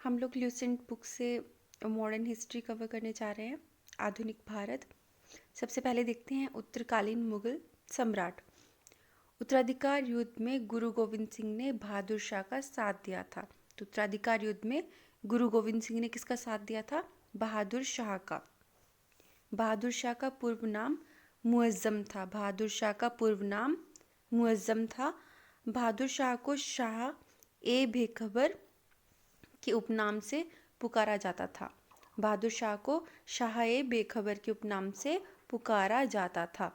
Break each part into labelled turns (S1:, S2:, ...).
S1: हम लोग Lucent book से मॉडर्न हिस्ट्री कवर करने जा रहे हैं, आधुनिक भारत। सबसे पहले देखते हैं उत्तरकालीन मुगल सम्राट। उत्तराधिकार युद्ध में गुरु गोविंद सिंह ने बहादुर शाह का साथ दिया था। तो उत्तराधिकार युद्ध में गुरु गोविंद सिंह ने किसका साथ दिया था? बहादुर शाह का। बहादुर शाह का पूर्व नाम मुअज्जम था। बहादुर शाह का पूर्व नाम मुअज्जम था। बहादुर शाह को शाह ए बेखबर के उपनाम से पुकारा जाता था। बहादुर शाह को शाह ए बेखबर के उपनाम से पुकारा जाता था।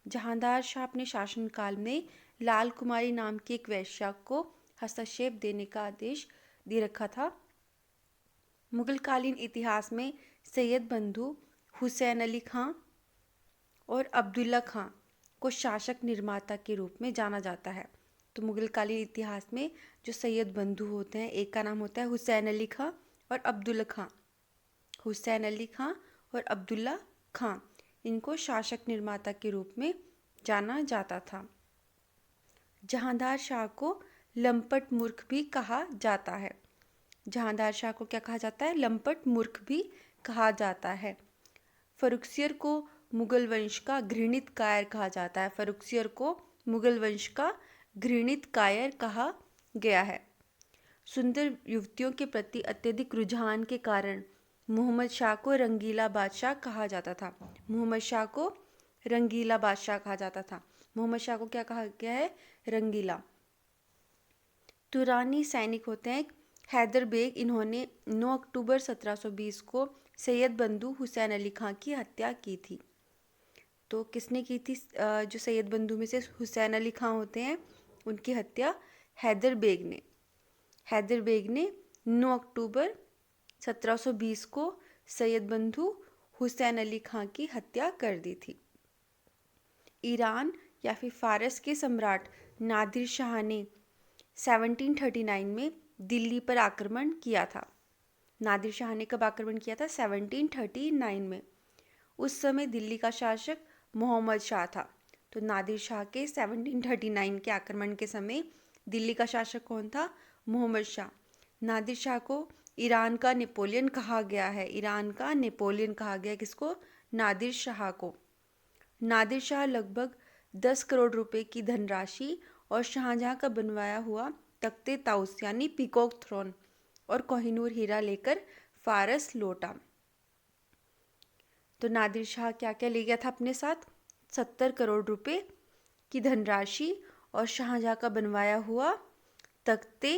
S1: जहांदार शाह अपने शासनकाल में लाल कुमारी नाम की एक वेश्या को हस्तक्षेप देने का आदेश दे रखा था। मुगलकालीन इतिहास में सैयद बंधु हुसैन अली खां और अब्दुल्ला खां को शासक निर्माता के रूप में जाना जाता है। तो मुगलकालीन इतिहास में जो सैयद बंधु होते हैं, एक का नाम होता है हुसैन अली खां और अब्दुल्ला खां। हुसैन अली खां और अब्दुल्ला खां, इनको शासक निर्माता के रूप में जाना जाता था। जहांदार शाह को लंपट मूर्ख भी कहा जाता है। जहांदार शाह को क्या कहा जाता है? लंपट मूर्ख भी कहा जाता है। फर्रुखसियर को मुगल वंश का घृणित कायर कहा जाता है। फर्रुखसियर को मुगल वंश का घृणित कायर कहा गया है। सुंदर युवतियों के प्रति अत्यधिक रुझान के कारण मोहम्मद शाह को रंगीला बादशाह कहा जाता था। मोहम्मद शाह को रंगीला बादशाह कहा जाता था। मोहम्मद शाह को क्या कहा गया है? रंगीला। तुरानी सैनिक होते हैं हैदर बेग। इन्होंने 9 अक्टूबर 1720 को सैयद बंधु हुसैन अली खां की हत्या की थी। तो किसने की थी? जो सैयद बंधु में से हुसैन अली खां होते हैं, उनकी हत्या हैदर बेग ने। हैदर बेग ने 9 अक्टूबर 1720 को सैयद बंधु हुसैन अली खां की हत्या कर दी थी। ईरान या फिर फारस के सम्राट नादिर शाह ने 1739 में दिल्ली पर आक्रमण किया था। नादिर शाह ने कब आक्रमण किया था? 1739 में। उस समय दिल्ली का शासक मोहम्मद शाह था। तो नादिर शाह के 1739 के आक्रमण के समय दिल्ली का शासक कौन था? मोहम्मद शाह। नादिर शाह को ईरान का नेपोलियन कहा गया है। ईरान का नेपोलियन कहा गया है किसको? नादिर शाह को। नादिर शाह लगभग 10 करोड़ रुपए की धनराशि और शाहजहां का बनवाया हुआ तख्ते ताउस यानी पीकॉक थ्रोन और कोहिनूर हीरा लेकर फारस लौटा। तो नादिर शाह क्या क्या ले गया था अपने साथ? 70 करोड़ रुपए की धनराशि और शाहजहां का बनवाया हुआ तख्ते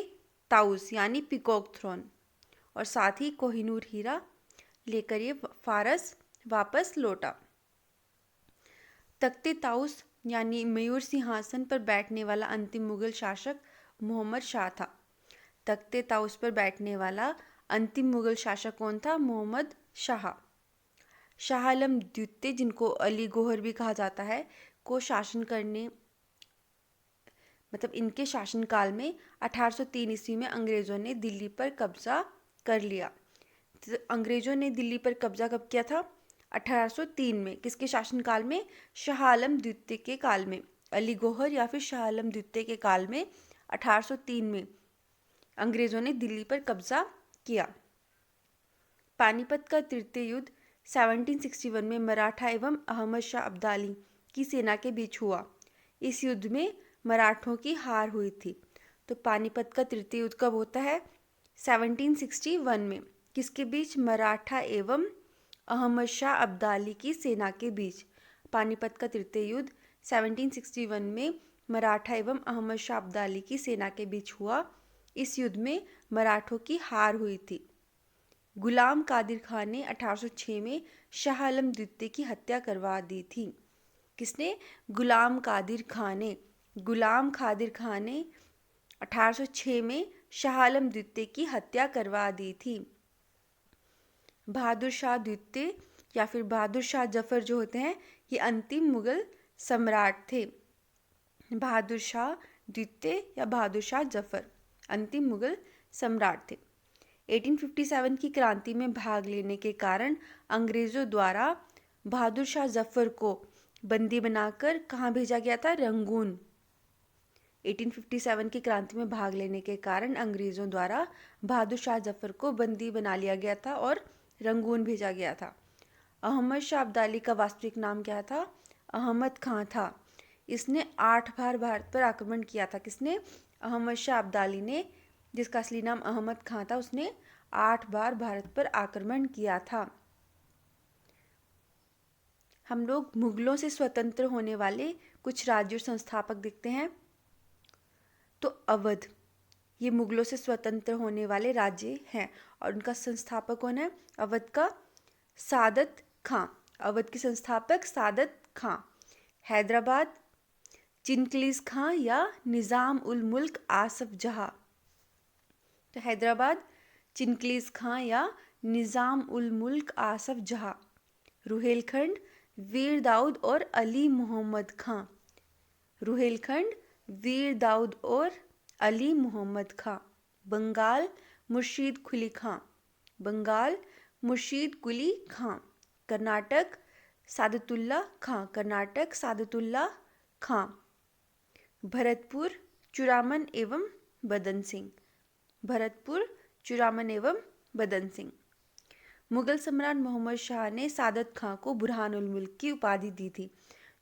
S1: ताउस यानी पीकॉक थ्रोन और साथ ही कोहिनूर हीरा लेकर ये फारस वापस लौटा। तख्ते ताउस यानी मयूर सिंहासन पर बैठने वाला अंतिम मुगल शासक मोहम्मद शाह था। तख्ते ताउस पर बैठने वाला अंतिम मुगल शासक कौन था? मोहम्मद शाह। शाह आलम द्वितीय, जिनको अली गौहर भी कहा जाता है, को शासन करने इनके शासनकाल में 1803 ईस्वी में अंग्रेजों ने दिल्ली पर कब्जा कर लिया। तो अंग्रेजों ने दिल्ली पर कब्जा कब किया था? 1803 में। किसके शासनकाल में? शाह आलम द्वितीय के काल में। अली गौहर या फिर शाह आलम द्वितीय के काल में 1803 में अंग्रेजों ने दिल्ली पर कब्जा किया। पानीपत का तृतीय युद्ध 1761 में मराठा एवं अहमद शाह अब्दाली की सेना के बीच हुआ। इस युद्ध में मराठों की हार हुई थी। तो पानीपत का तृतीय युद्ध कब होता है? 1761 में। किसके बीच? मराठा एवं अहमद शाह अब्दाली की सेना के बीच। पानीपत का तृतीय युद्ध 1761 में मराठा एवं अहमद शाह अब्दाली की सेना के बीच हुआ। इस युद्ध में मराठों की हार हुई थी। गुलाम कादिर खान ने 1806 में शाह आलम द्वितीय की हत्या करवा दी थी। किसने? गुलाम कादिर खान ने। गुलाम कादिर खान ने 1806 में शाह आलम द्वितीय की हत्या करवा दी थी। बहादुर शाह द्वितीय या फिर बहादुर शाह जफर जो होते हैं, ये अंतिम मुगल सम्राट थे। बहादुर शाह द्वितीय या बहादुर शाह जफर अंतिम मुगल सम्राट थे। 1857 की क्रांति में भाग लेने के कारण अंग्रेजों द्वारा बहादुर शाह जफर को बंदी बनाकर कहाँ भेजा गया था? रंगून। 1857 की क्रांति में भाग लेने के कारण अंग्रेज़ों द्वारा बहादुर शाह जफर को बंदी बना लिया गया था और रंगून भेजा गया था। अहमद शाह अब्दाली का वास्तविक नाम क्या था? अहमद खां था। इसने 8 बार भारत पर आक्रमण किया था। किसने? अहमद शाह अब्दाली ने, जिसका असली नाम अहमद खां था, उसने 8 बार भारत पर आक्रमण किया था। हम लोग मुगलों से स्वतंत्र होने वाले कुछ राज्यों संस्थापक देखते हैं। तो अवध, ये मुगलों से स्वतंत्र होने वाले राज्य हैं और उनका संस्थापक कौन है? अवध का सादत खां। अवध के संस्थापक सादत खां। हैदराबाद, चिंगलीज खां या निज़ाम उल मुल्क आसफ जहां। तो हैदराबाद, चिंगलीज खां या निज़ाम उल मुल्क आसफ जहां। रुहेलखंड, वीर दाऊद और अली मोहम्मद खां। रुहेलखंड, वीर दाऊद और अली मोहम्मद खां। बंगाल, मुर्शीद कुली खां। बंगाल, मुर्शीद कुली खां। कर्नाटक, सादतुल्ला खां। कर्नाटक, सादतुल्ला खां। भरतपुर, चुरामन एवं बदन सिंह। भरतपुर, चुरामन एवं बदन सिंह। मुगल सम्राट मोहम्मद शाह ने सादत खां को बुरहानुल मुल्क की उपाधि दी थी।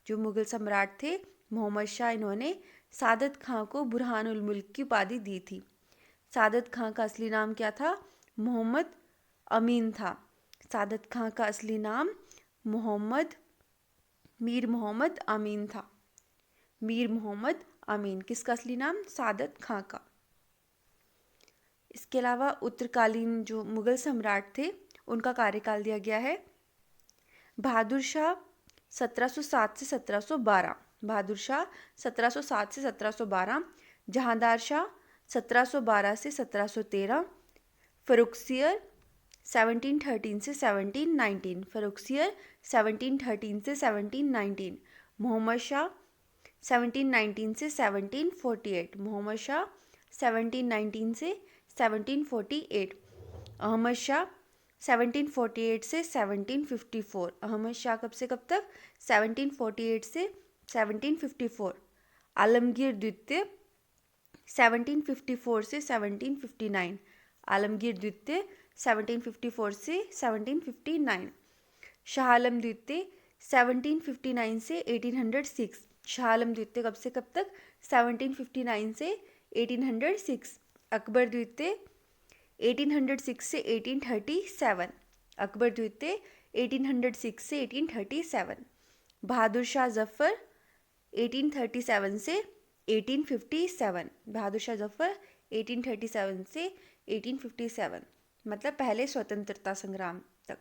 S1: जो मुगल सम्राट थे मोहम्मद शाह, इन्होंने सादत खां को बुरहानुल मुल्क की उपाधि दी थी। सादत खां का असली नाम क्या था? मोहम्मद अमीन था। सादत खां का असली नाम मीर मोहम्मद अमीन था। मीर मोहम्मद अमीन। किसका असली नाम? सादत खां का। इसके अलावा उत्तरकालीन जो मुगल सम्राट थे उनका कार्यकाल दिया गया है। बहादुर शाह 1707 से 1712। बहादुर शाह 1707 से 1712। जहांदार शाह 1712 से 1713। फरुखसियर 1713 से 1719। फरुखसियर 1713 से 1719। मोहम्मद शाह 1719 से 1748। मोहम्मद शाह 1719 से 1748। अहमद शाह 1748 से 1754। अहमद शाह कब से कब तक? 1748 से 1754। आलमगीर द्वितीय 1754 से 1759। आलमगीर द्वितीय 1754 से 1759। शाह आलम द्वितीय 1759 से 1806। शाह आलम द्वितीय कब से कब तक? 1759 से 1806। अकबर द्वितीय 1806 से 1837। अकबर द्वितीय 1806 से 1837। बहादुर शाह जफर 1837 से 1857। बहादुर शाह जफर 1837 से 1857, मतलब पहले स्वतंत्रता संग्राम तक।